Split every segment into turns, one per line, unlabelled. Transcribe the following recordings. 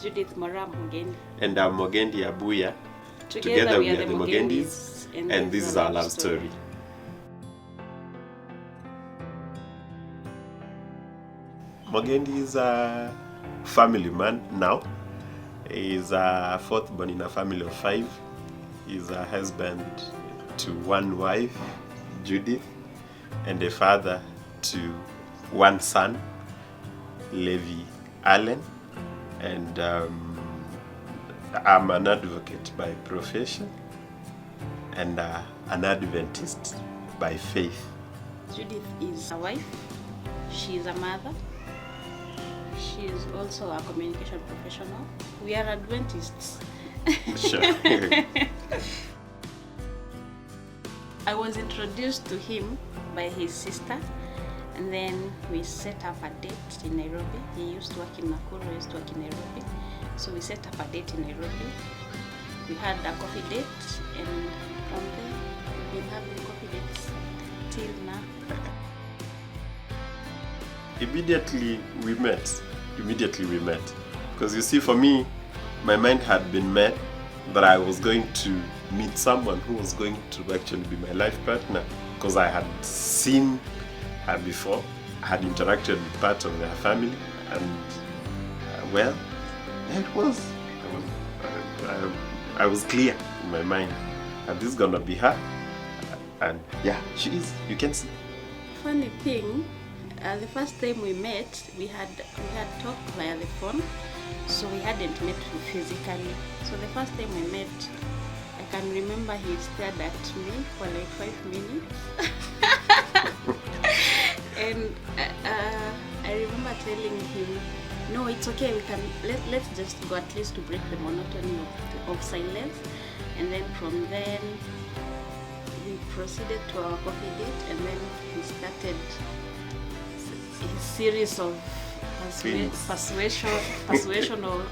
is Judith Moraa Mogendi.
And I'm Mogendi Abuya.
Together we are the Mogendis,
and this is our love story. Mogendi is a family man now. He's a fourth born in a family of 5. He's a husband to 1 wife, Judith, and a father to 1 son, Levi Allen. And I'm an advocate by profession and an Adventist by faith.
Judith is a wife. She is a mother. She is also a communication professional. We are Adventists.
Sure.
I was introduced to him by his sister, and then we set up a date in Nairobi. He used to work in Nakuru, I used to work in Nairobi. So we set up a date in Nairobi. We had a coffee date, and from there we've been having coffee dates till now.
Immediately we met. Because you see, for me, my mind had been made that I was going to meet someone who was going to actually be my life partner. Because I had seen her before, I had interacted with part of their family, and well, it was. I was clear in my mind that this is gonna be her, and yeah, she is. You can see.
Funny thing, the first time we met, we had talked via the phone, so we hadn't met physically. So the first time we met, I can remember he stared at me for like 5 minutes, and I remember telling him, "No, it's okay. We can let's just go at least to break the monotony of silence." And then from then we proceeded to our coffee date, and then he started his series of persuasion or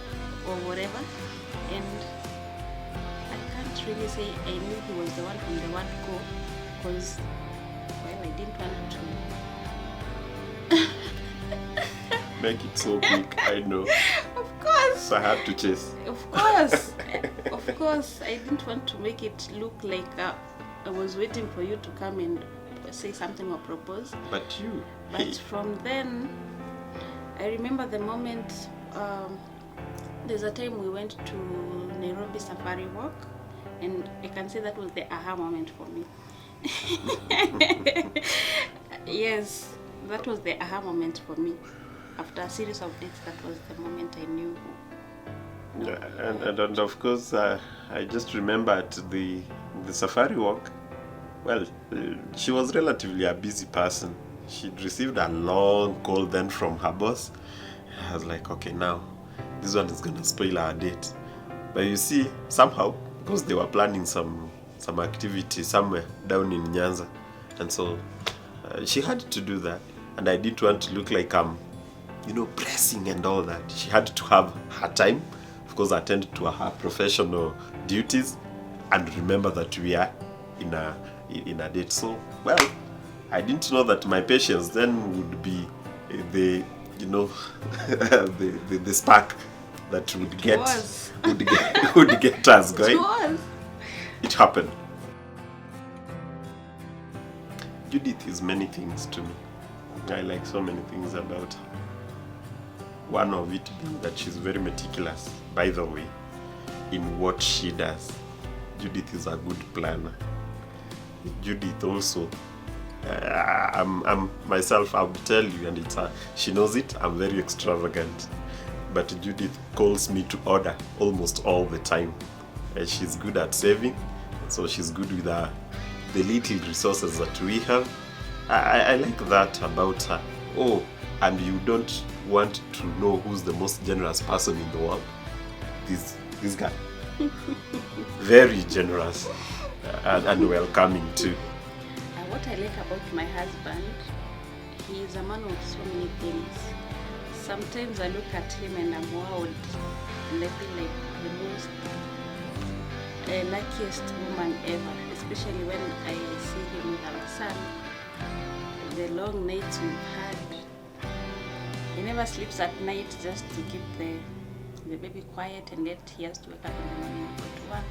whatever. And I can't really say I knew he was the one from the word go, because well, I didn't want to
make it so big, I know.
Of course.
So I had to chase.
Of course. Of course. I didn't want to make it look like I was waiting for you to come and say something or propose.
But
from then, I remember the moment, there's a time we went to Nairobi Safari Walk, and I can say that was the aha moment for me. Yes, that was the aha moment for me. After a series of dates, that was the moment I knew.
And of course, I just remember at the Safari Walk, well, she was relatively a busy person. She'd received a long call then from her boss. I was like, okay, now this one is gonna spoil our date. But you see, somehow, because they were planning some activity somewhere down in Nyanza, and so she had to do that, and I didn't want to look like I'm pressing and all that. She had to have her time, of course, attend to her professional duties, and remember that we are in a date. So, well, I didn't know that my patience then would be the the spark that would get us going. It happened. Judith is many things to me. I like so many things about her. One of it being that she's very meticulous, by the way, in what she does. Judith is a good planner. Judith also, I'm myself, I would tell you, and she knows it, I'm very extravagant. But Judith calls me to order almost all the time. She's good at saving, so she's good with the little resources that we have. I like that about her. Oh, and you don't want to know who's the most generous person in the world? This guy. Very generous and welcoming too.
What I like about my husband, he is a man of so many things. Sometimes I look at him and I'm wowed, and I feel like the most luckiest woman ever, especially when I see him with our son. The long nights we've had. He never sleeps at night just to keep the baby quiet, and yet he has to wake up in the morning and go to work.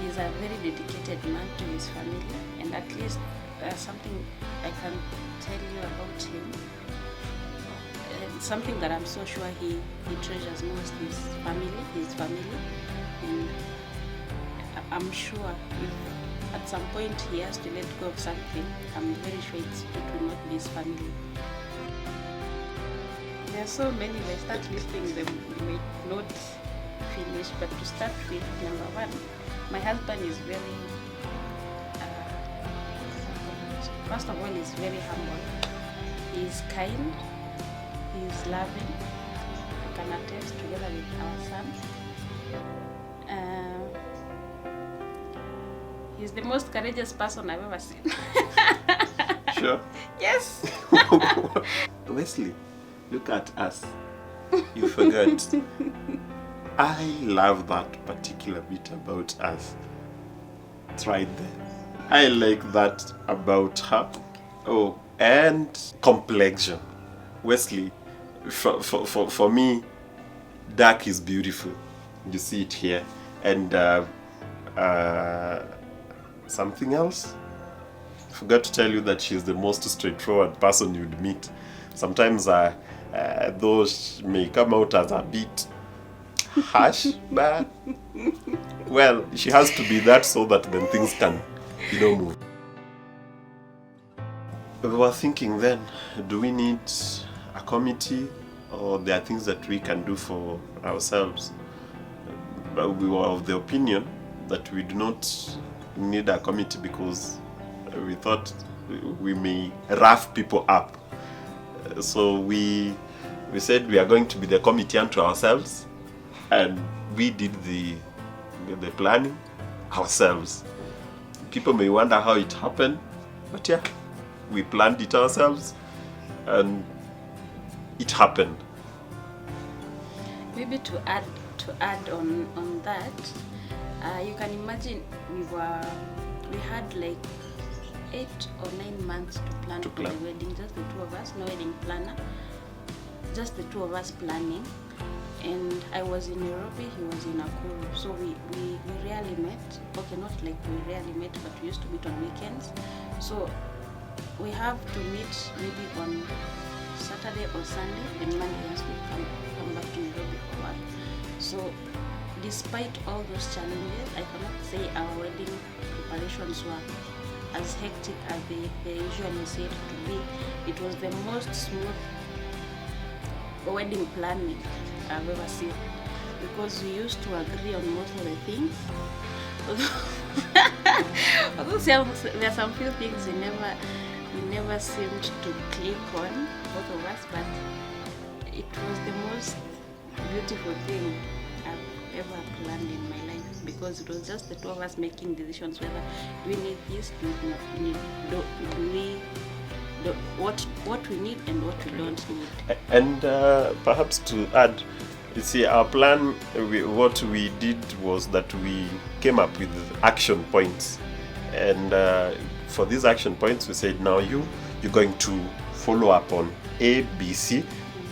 He's a very dedicated man to his family, and at least something I can tell you about him, something that I'm so sure he treasures most is his family, and I'm sure if at some point he has to let go of something, I'm very sure it will not be his family. There are so many, if I start listing them, we may not finish, but to start with, number one, my husband is very, first of all, he's very humble. He's kind, he's loving, I can attest together with our son. He's the most courageous person I've ever seen.
Sure?
Yes.
Wesley, look at us. You forgot. I love that particular bit about us. It's right there. I like that about her. Oh, and complexion. Wesley, for me, dark is beautiful. You see it here. And something else? I forgot to tell you that she's the most straightforward person you'd meet. Sometimes those may come out as a bit harsh, but well, she has to be that so that then things can, move. We were thinking then, do we need a committee, or there are things that we can do for ourselves? But we were of the opinion that we do not need a committee because we thought we may rough people up. So we said we are going to be the committee unto ourselves, and we did the planning ourselves. People may wonder how it happened, but yeah, we planned it ourselves and it happened.
Maybe to add on that, you can imagine we had like 8 or 9 months to plan for the wedding, just the two of us, no wedding planner, just the two of us planning. And I was in Nairobi, he was in Nakuru, so we rarely met. Okay, not like we rarely met, but we used to meet on weekends. So we have to meet maybe on Saturday or Sunday, and Monday he has to come back to Nairobi for work. So despite all those challenges, I cannot say our wedding preparations were as hectic as they usually say to be. It was the most smooth wedding planning I've ever seen, because we used to agree on most of the things. Although there are some few things we never seemed to click on, both of us, but it was the most beautiful thing I've ever planned in my life, because it was just the two of us making decisions whether do we need this, do we not need, what we need and what we don't need.
And perhaps to add, you see, our plan, what we did was that we came up with action points, and for these action points we said, now you're going to follow up on A, B, C.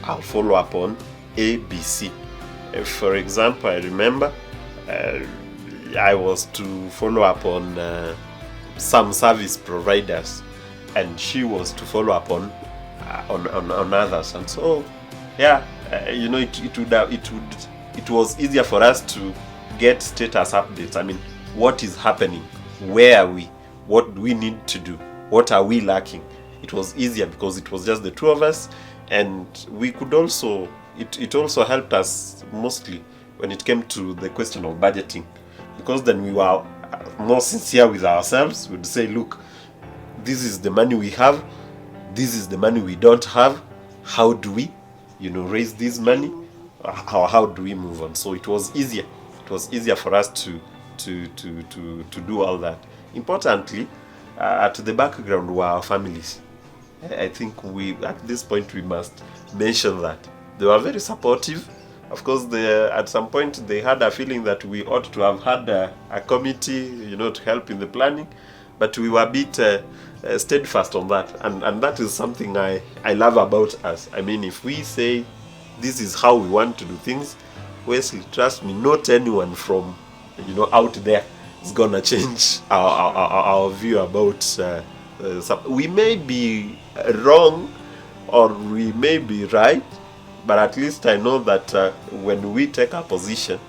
I'll follow up on A, B, C. For example, I remember I was to follow up on some service providers, and she was to follow up on others, and so yeah, it was easier for us to get status updates. I mean, what is happening, where are we, what do we need to do, what are we lacking. It was easier because it was just the two of us, and we could also it also helped us mostly when it came to the question of budgeting, because then we were more sincere with ourselves. We'd say, look, this is the money we have, this is the money we don't have, how do we raise this money, how do we move on. So it was easier for us to do all that. Importantly, at the background were our families. I think at this point we must mention that they were very supportive. Of course, at some point they had a feeling that we ought to have had a committee, to help in the planning, but we were a bit steadfast on that, and that is something I love about us. I mean, if we say this is how we want to do things. Wesley, trust me, not anyone from out there is gonna change our view about we may be wrong or we may be right, but at least I know that when we take a position,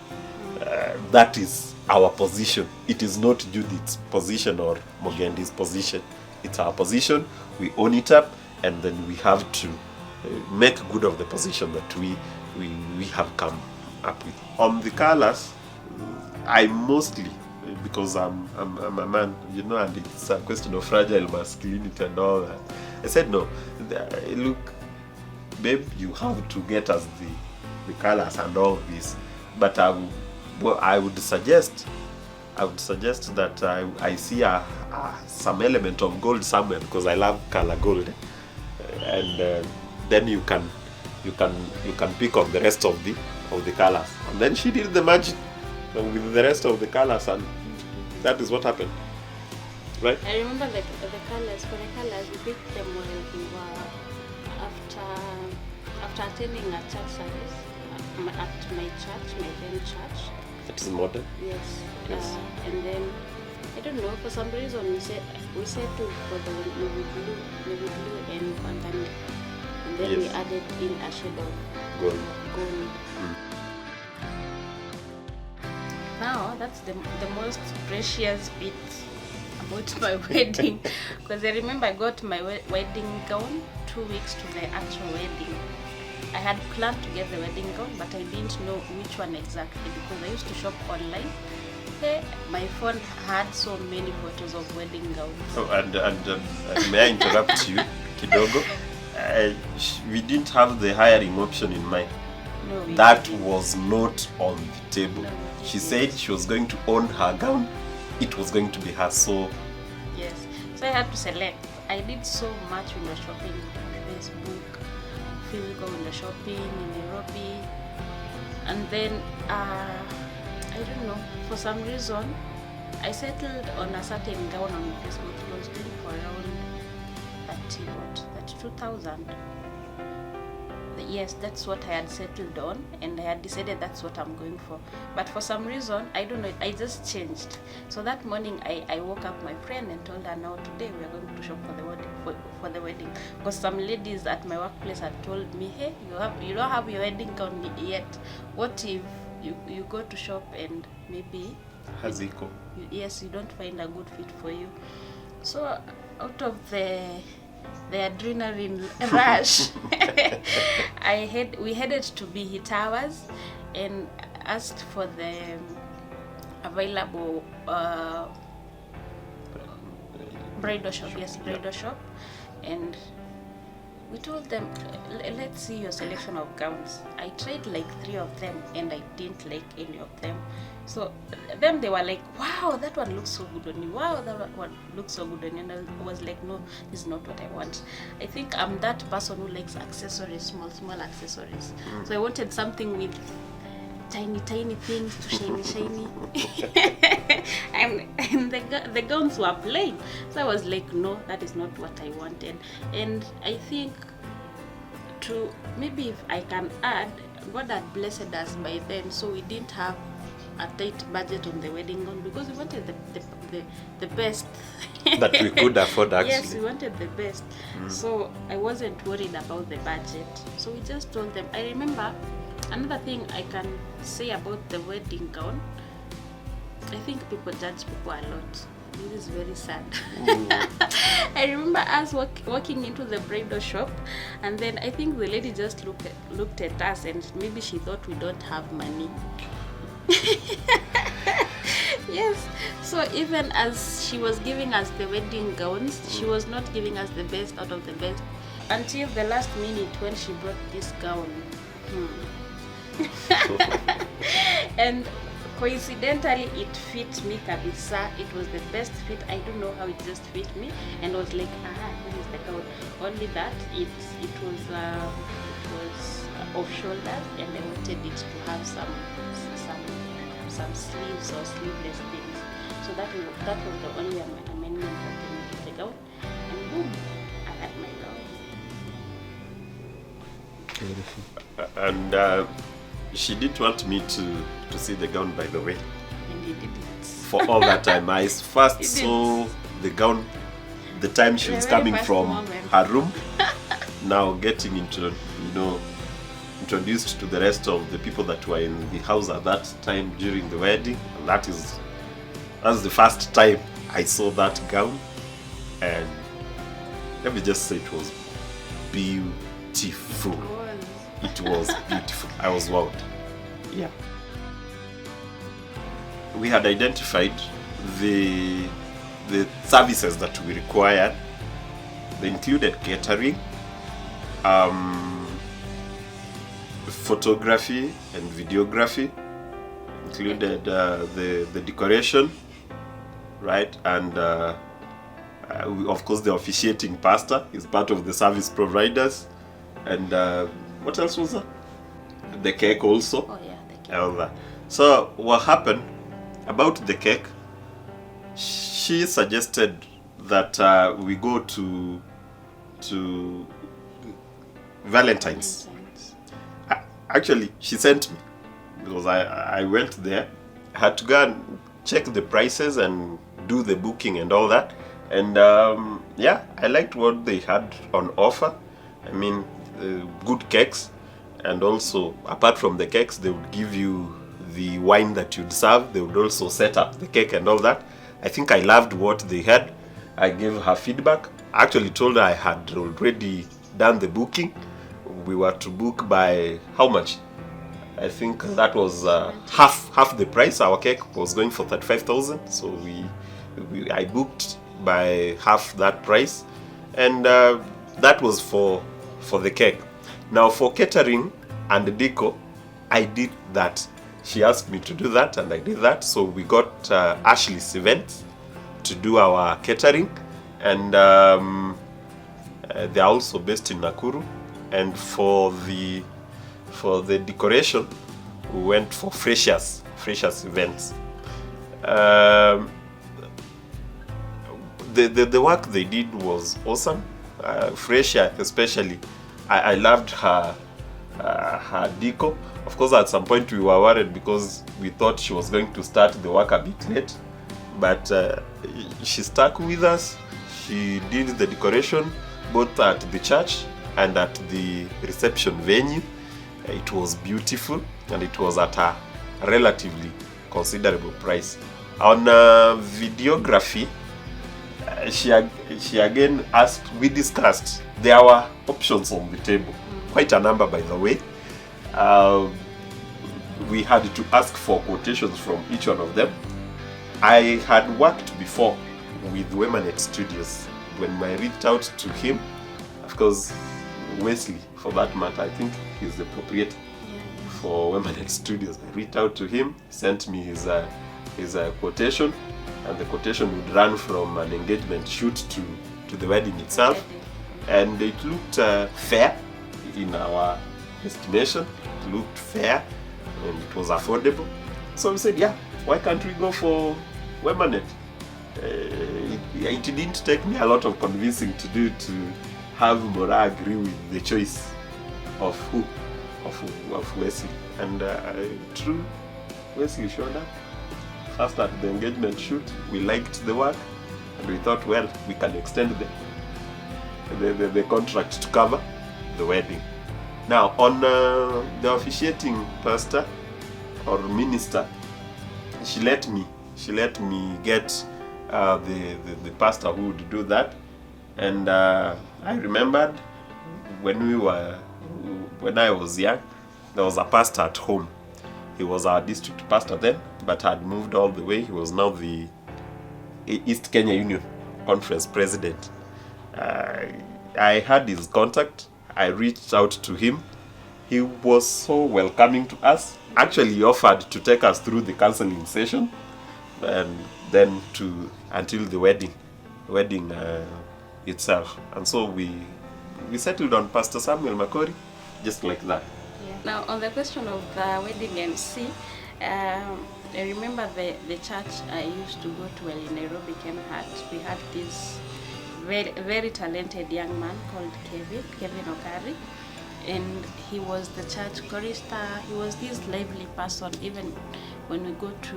that is our position. It is not Judith's position or Mogendi's position. It's our position. We own it up, and then we have to make good of the position that we have come up with. On the colors, I mostly, because I'm a man, and it's a question of fragile masculinity and all that. I said no. Look, babe, you have to get us the colors and all this, but I would suggest that I see some element of gold somewhere, because I love color gold, and then you can pick on the rest of the colors. And then she did the magic with the rest of the colors, and that is what happened, right?
I remember the colors. For the colors, we picked them when we were after attending a church service at my then church.
That is modern.
Yes. And then I don't know, for some reason we settled for the navy blue and burgundy, and then we added in a shade of gold. Now that's the most precious bit about my wedding, because I remember I got my wedding gown 2 weeks to the actual wedding. I had planned to get the wedding gown, but I didn't know which one exactly, because I used to shop online. Hey, my phone had so many photos of wedding gowns.
Oh, and may I interrupt you, Kidogo? We didn't have the hiring option in mind.
No,
that was not on the table.
No,
she said she was going to own her gown. It was going to be her. So
yes, so I had to select. I did so much window shopping on Facebook, physical window shopping in Nairobi, and then I don't know, for some reason I settled on a certain gown on Facebook. It was going for around 32,000. Yes, that's what I had settled on, and I had decided that's what I'm going for. But for some reason, I don't know, I just changed. So that morning I woke up my friend and told her, now today we are going to shop for the wedding. Because some ladies at my workplace had told me, hey, you don't have your wedding gown yet. What if you go to shop and maybe
Haziko.
You don't find a good fit for you. So out of the adrenaline rush, we headed to BH Towers and asked for the available bridal shop. Yes, bridal shop, and we told them, let's see your selection of gowns. I tried like 3 of them and I didn't like any of them. So then they were like, wow, that one looks so good on you. Wow, that one looks so good on you. And I was like, no, this is not what I want. I think I'm that person who likes accessories, small accessories. So I wanted something with tiny things to shiny. and the gowns were plain. So I was like, no, that is not what I wanted. And I think maybe if I can add, God had blessed us by then, so we didn't have a tight budget on the wedding gown, because we wanted the best
that we could afford, actually.
Yes, we wanted the best. So I wasn't worried about the budget. So we just told them. I remember another thing I can say about the wedding gown, I think people judge people a lot. This is very sad. I remember us walking into the bridal shop, and then I think the lady just looked at us, and maybe she thought we don't have money. Yes, so even as she was giving us the wedding gowns, she was not giving us the best out of the best, until the last minute when she brought this gown. And coincidentally it fit me kabisa. It was the best fit. I don't know how it just fit me, and I was like, this is the gown. Only that it was off shoulders, and I wanted it to have some sleeves or sleeveless things. So that was the only amendment that I made to the gown, and boom, I had my
And she didn't want me to see the gown, by the way.
And you did it.
For all that time, I first saw the gown the time she was coming from her room. Now getting into, introduced to the rest of the people that were in the house at that time during the wedding, and that's the first time I saw that gown, and let me just say it was beautiful. It was beautiful. I was wowed. Yeah. We had identified the services that we required. They included catering, photography and videography, included the decoration, right? And of course the officiating pastor is part of the service providers. And what else was there? The cake also.
Oh yeah, the cake.
All that. So what happened about the cake, she suggested that we go to Valentine's. Actually, she sent me, because I went there. I had to go and check the prices and do the booking and all that. And yeah, I liked what they had on offer. I mean, good cakes, and also apart from the cakes, they would give you the wine that you'd serve. They would also set up the cake and all that. I think I loved what they had. I gave her feedback. I actually told her I had already done the booking. We were to book by how much? I think that was half the price. Our cake was going for 35,000, so I booked by half that price, and that was for the cake. Now for catering and the deco, I did that. She asked me to do that, and I did that. So we got Ashley's Events to do our catering, and they are also based in Nakuru. And for the decoration, we went for Freshers Events. The work they did was awesome. Fresher especially, I loved her deco. Of course, at some point we were worried because we thought she was going to start the work a bit late, but she stuck with us. She did the decoration both at the church and at the reception venue. It was beautiful, and it was at a relatively considerable price. On videography, she again asked, we discussed, there were options on the table, quite a number, by the way. We had to ask for quotations from each one of them. I had worked before with Wemanet Studios. When I reached out to him, of course, Wesley, for that matter, I think he's the proprietor for Wemanet Studios. I reached out to him, sent me his quotation, and the quotation would run from an engagement shoot to the wedding itself. And it looked fair in our estimation. It looked fair, and it was affordable. So we said, yeah, why can't we go for Wemanet? It didn't take me a lot of convincing to do to have Moraa agree with the choice of Wesley. And true, Wesley showed up. First at the engagement shoot, we liked the work, and we thought, well, we can extend the contract to cover the wedding. Now, on the officiating pastor or minister, she let me get the pastor who would do that. And I remembered when I was young, there was a pastor at home. He was our district pastor then, but had moved all the way. He was now the East Kenya Union Conference president. I had his contact. I reached out to him. He was so welcoming to us. Actually, he offered to take us through the counseling session, and then until the wedding itself. And so we settled on Pastor Samuel Makori, just like that.
Yeah. Now, on the question of the wedding MC, I remember the church I used to go to in Nairobi, we had this very, very talented young man called Kevin Okari. and he was the church chorister. He was this lively person. Even when we go to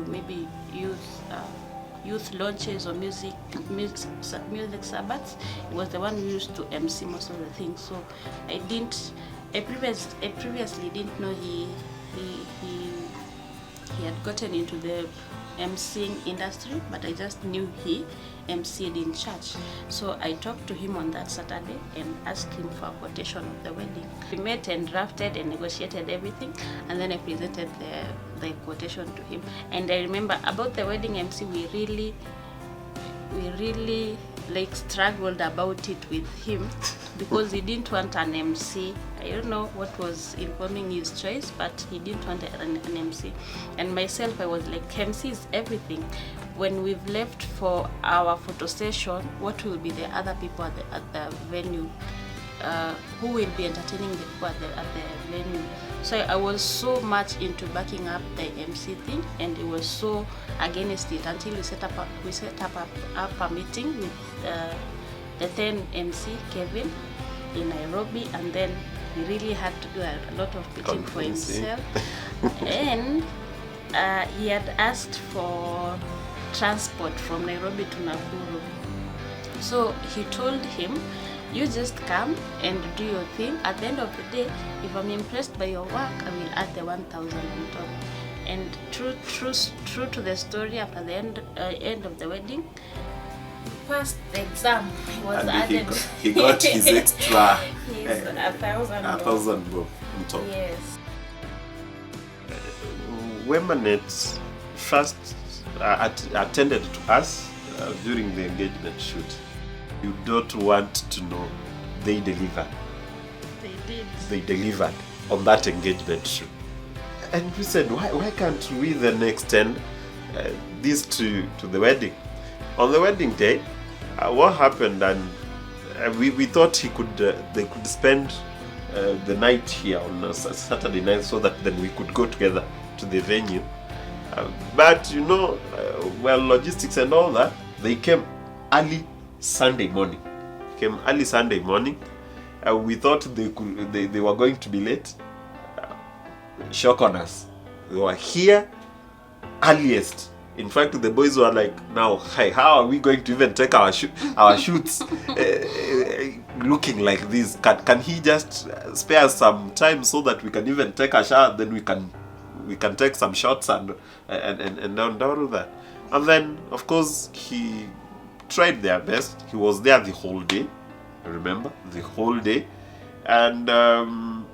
maybe youth launches or music sabbaths, he was the one who used to MC most of the things. So I previously didn't know he had gotten into the MCing industry, but I just knew he MC'd in church. So I talked to him on that Saturday and asked him for a quotation of the wedding. We met and drafted and negotiated everything, and then I presented the quotation to him. And I remember about the wedding MC, we really like struggled about it with him because he didn't want an MC. I don't know what was informing his choice, but he didn't want an MC. And myself, I was like, MC is everything. When we've left for our photo session, what will be the other people at the venue? Who will be entertaining the people at the venue? So I was so much into backing up the MC thing, and it was so against it until we set up a meeting with the then MC Kevin in Nairobi, and then he really had to do a lot of pitching for himself. And he had asked for transport from Nairobi to Nakuru. So he told him, you just come and do your thing. At the end of the day, if I'm impressed by your work, I will add the 1,000 on top. And true to the story, after the end of the wedding, passed the exam. He was
and
added.
He got his extra
1,000
on top.
Yes.
Wemanet first attended to us during the engagement shoot. You don't want to know, they delivered.
They did.
They delivered on that engagement shoot. And we said, why can't we then extend this to the wedding? On the wedding day, what happened, and we thought they could spend the night here on a Saturday night so that then we could go together to the venue. But logistics and all that, they came early Sunday morning. We thought they were going to be late. Shock on us. They were here earliest. In fact, the boys were like, now, hey, how are we going to even take our shoots looking like this? Can he just spare us some time so that we can even take a shower, then we can take some shots and down that. And then, of course, he tried their best. He was there the whole day. Remember, the whole day. And on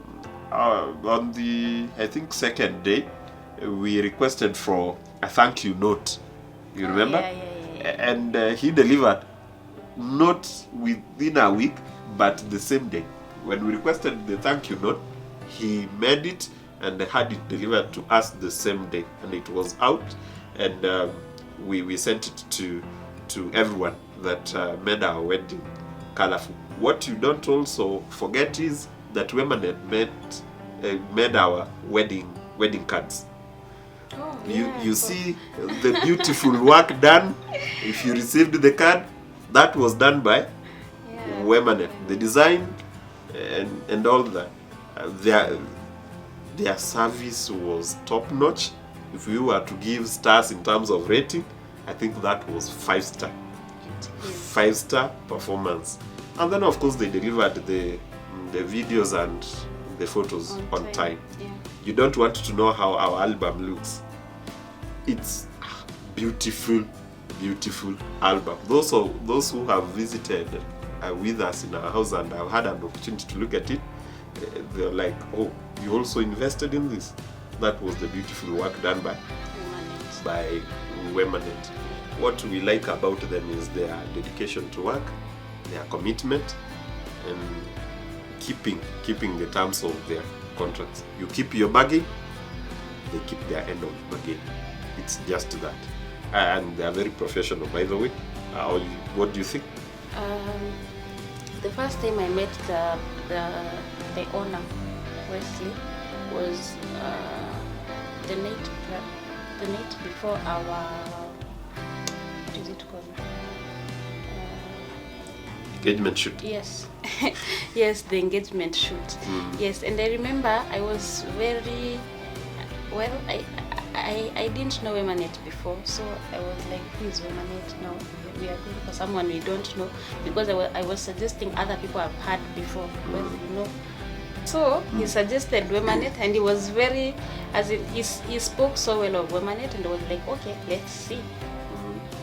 the, I think, second day, we requested for a thank you note. You remember?
Yeah.
And he delivered, not within a week, but the same day. When we requested the thank you note, he made it and had it delivered to us the same day. And it was out, and we sent it to everyone that made our wedding colorful. What you don't also forget is that Wemanet made our wedding cards.
Oh,
You see the beautiful work done. If you received the card, that was done by Wemanet. The design and all that. Their service was top notch. If we were to give stars in terms of rating, I think that was 5-star. 5-star performance. And then of course they delivered the videos and the photos on time.
Yeah.
You don't want to know how our album looks. It's beautiful album. Those who have visited with us in our house and have had an opportunity to look at it, they're like, oh, you also invested in this. That was the beautiful work done by Wemanet. What we like about them is their dedication to work, their commitment, and keeping the terms of their contracts. You keep your bargain, they keep their end of bargain. It's just that. And they are very professional, by the way. What do you think?
The first time I met the owner, Wesley, was the night before our, what is it called?
engagement shoot.
Yes. Yes, the engagement shoot. Yes, and I remember I was very well. I didn't know Wemanet before, so I was like, who is Wemanet now? We are going for someone we don't know, because I was suggesting other people I've heard before. Well, you know. So he suggested Wemanet, and he was very, as in he spoke so well of Wemanet, and I was like, okay, let's see,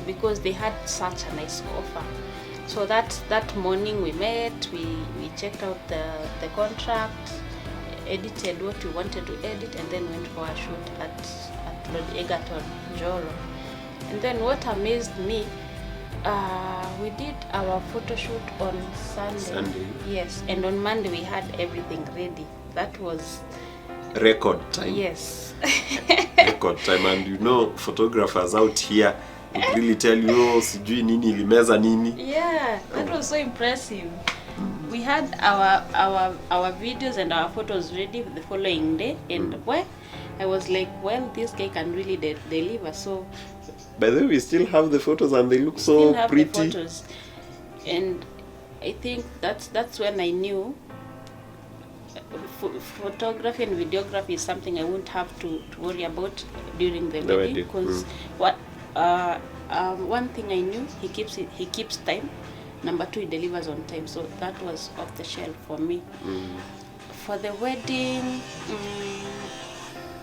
because they had such a nice offer. So that morning we met, we checked out the contract, edited what we wanted to edit, and then went for a shoot at Lord Egerton, Joro. And then what amazed me, we did our photo shoot on Sunday. Yes, and on Monday we had everything ready. That was
record time.
Yes.
Record time, and you know, photographers out here would really tell you, oh, sijui nini limeza nini.
Yeah, that was so impressive. We had our videos and our photos ready the following day, and I was like, well, this guy can really deliver. So
by the way, we still have the photos, and they look so pretty.
The photos. And I think that's when I knew photography and videography is something I won't have to worry about during the wedding, because one thing I knew, he keeps time. Number 2, he delivers on time. So that was off the shelf for me. For the wedding,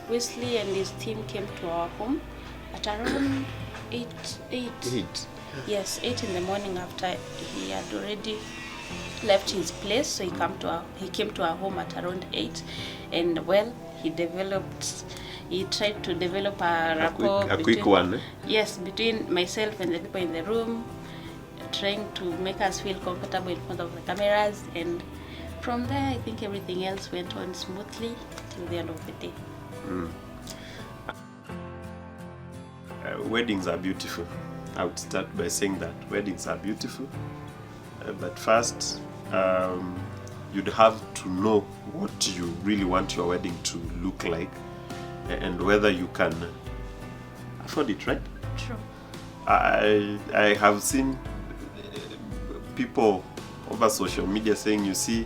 Wesley and his team came to our home at around 8. Yes, 8 in the morning, after he had already left his place. So he came to our home at around 8, and well, he tried to develop a rapport,
quick one.
Yes, between myself and the people in the room, trying to make us feel comfortable in front of the cameras, and from there I think everything else went on smoothly till the end of the day.
Weddings are beautiful. I would start by saying that weddings are beautiful, but first you'd have to know what you really want your wedding to look like, and whether you can afford it, right?
True.
I have seen people over social media saying, you see,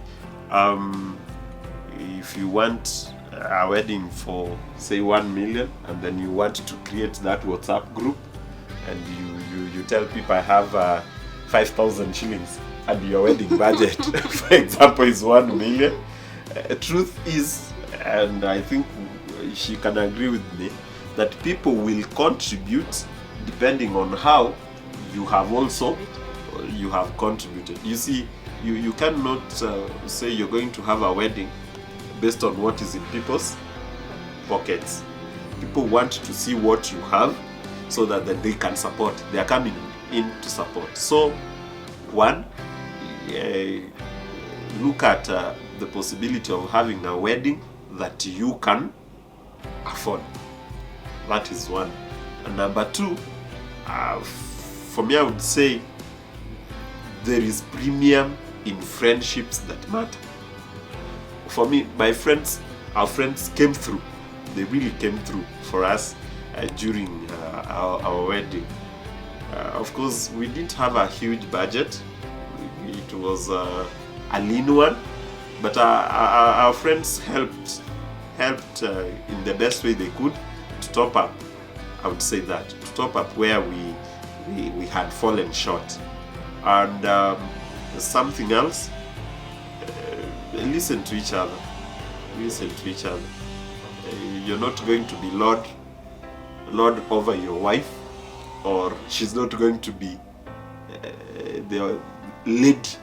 if you want a wedding for say 1 million, and then you want to create that WhatsApp group, and you tell people, I have 5,000 shillings, and your wedding budget for example is 1 million. Truth is, and I think she can agree with me, that people will contribute depending on how you have contributed. You see, you cannot say you're going to have a wedding based on what is in people's pockets. People want to see what you have, so that they can support. They are coming in to support. So one, look at the possibility of having a wedding that you can afford. That is one. And number 2, for me, I would say there is premium in friendships that matter. For me, my friends, our friends came through. They really came through for us during our wedding. Of course, we didn't have a huge budget. It was a lean one, but our friends helped in the best way they could to top up. I would say that, to top up where we had fallen short. And something else, listen to each other. You're not going to be lord over your wife, or she's not going to be the lady,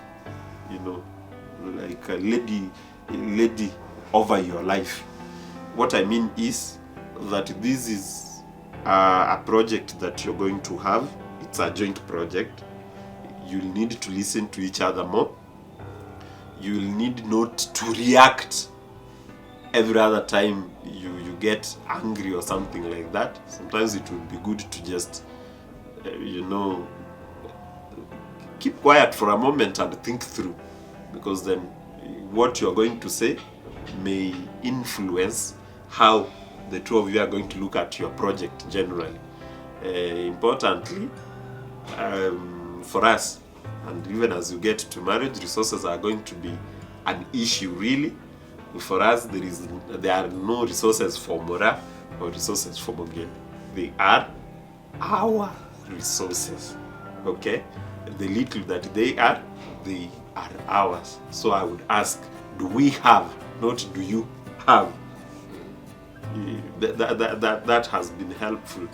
like a lady over your life. What I mean is that this is a project that you're going to have. It's a joint project. You'll need to listen to each other more. You'll need not to react every other time you get angry or something like that. Sometimes it would be good to just keep quiet for a moment and think through, because then what you're going to say may influence how the two of you are going to look at your project generally. Importantly, for us and even as you get to marriage, resources are going to be an issue really. For us, there are no resources for Moraa or resources for Mogendi. They are our resources, okay? The little that they are ours. So I would ask, do we have, not do you have? That has been helpful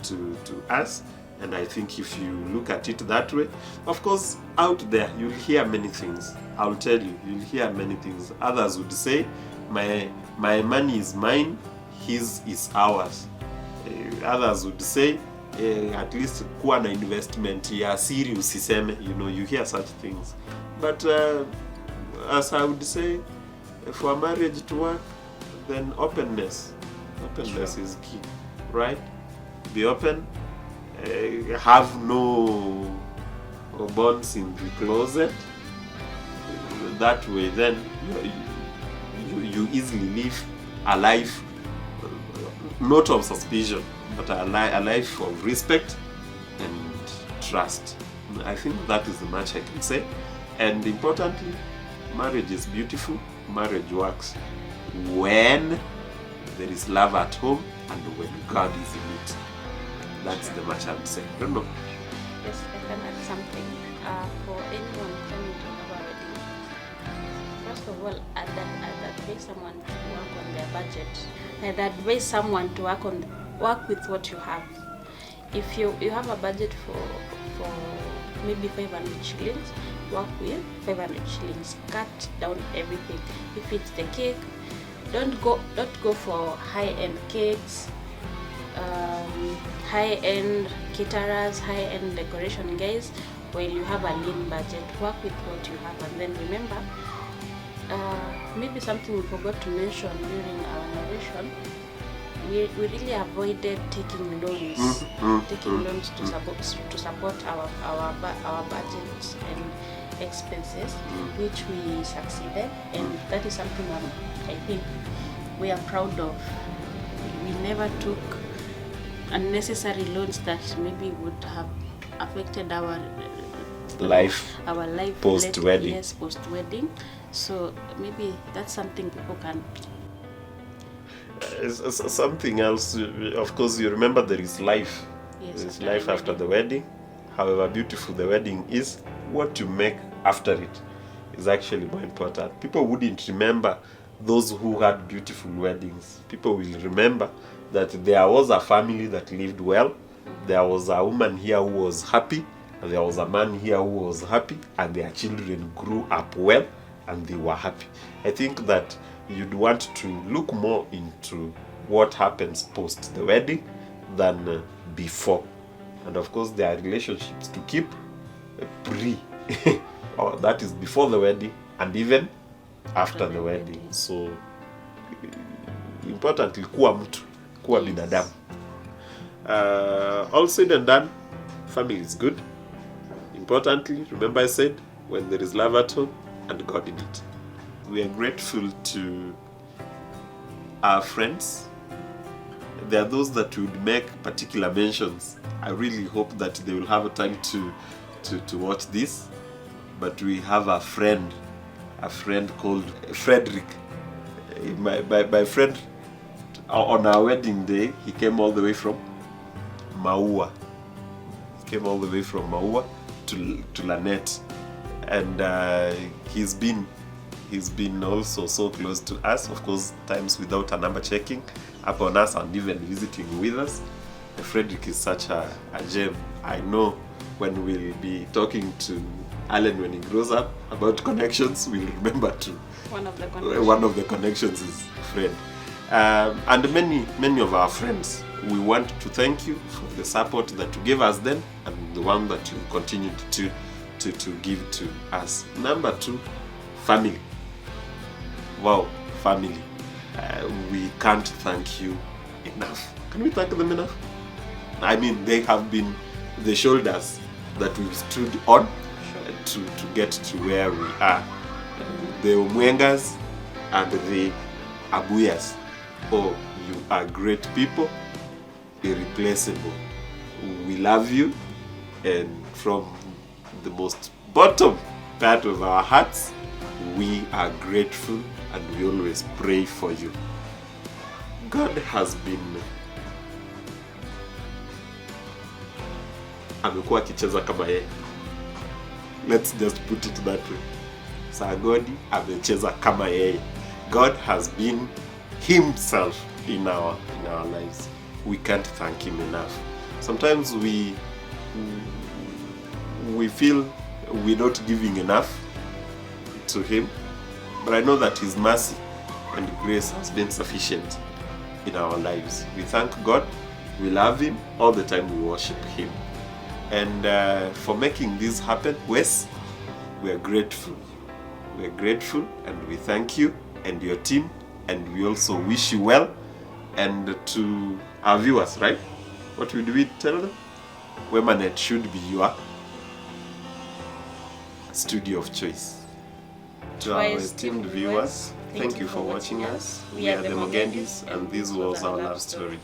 to us, and I think if you look at it that way, of course, out there you'll hear many things. I'll tell you, you'll hear many things. Others would say, my money is mine, his is ours. Others would say, at least kuwa na investment ya siri usiseme. You hear such things. But as I would say, for a marriage to work, then openness is key, right? Be open, have no bonds in the closet. That way then you easily live a life not of suspicion, but a life of respect and trust. I think that is the much I can say. And importantly, marriage is beautiful, marriage works when there is love at home and when God is in it. That's the much I would say. I don't know.
Yes, I can add something. For anyone coming to our wedding, first of all, I'd advise someone to work on their budget. I'd advise someone to work with what you have. If you have a budget for maybe 500 shillings, work with 500 shillings. Cut down everything. If it's the cake, don't go for high-end cakes, high-end caterers, high-end decoration guys. While you have a lean budget, work with what you have. And then remember, maybe something we forgot to mention during our narration, we really avoided taking loans, to support our budgets and expenses, which we succeeded, and that is something I think we are proud of. We never took unnecessary loans that maybe would have affected our life
post-wedding.
Yes, post-wedding. So maybe that's something people can.
Something else, of course, you remember there is life.
Yes,
there is life after the wedding. However beautiful the wedding is, what you make after it is actually more important. People wouldn't remember those who had beautiful weddings. People will remember that there was a family that lived well, there was a woman here who was happy, and there was a man here who was happy, and their children grew up well and they were happy. I think that you'd want to look more into what happens post the wedding than before. And of course there are relationships to keep pre or that is before the wedding and even after the wedding. So importantly, kuwa mtu, kuwa binadamu. All said and done, family is good. Importantly, remember I said, when there is love at home and God in it. We are grateful to our friends. There are those that would make particular mentions. I really hope that they will have a time to watch this. But we have a friend called Frederick. My friend, on our wedding day, he came all the way from Moraa. He came all the way from Moraa to Lanet, and he's been also so close to us, of course, times without a number checking upon us and even visiting with us. Frederick is such a gem. I know when we'll be talking to Alan when he grows up about connections, we'll remember too.
One of the connections
is Fred. And many of our friends, we want to thank you for the support that you gave us then and the one that you continued to give to us. Number 2, family. Wow, family. We can't thank you enough. Can we thank them enough? I mean, they have been the shoulders that we've stood on to get to where we are. The Omwengas and the Abuyas. Oh, you are great people, irreplaceable. We love you, and from the most bottom part of our hearts, we are grateful and we always pray for you. God has been amekuwa akicheza kama yeye. Let's just put it that way. Sagodi amecheza kama yeye. God has been himself in our lives. We can't thank him enough. Sometimes we feel we're not giving enough to him, but I know that his mercy and grace has been sufficient in our lives. We thank God, we love him, all the time we worship him. And for making this happen, Wes, we are grateful. We are grateful and we thank you and your team, and we also wish you well. And to our viewers, right? What would we tell them? Wemanet should be your studio of choice. To our esteemed viewers, thank you for watching us. We are the Mogendis, and this was our love story.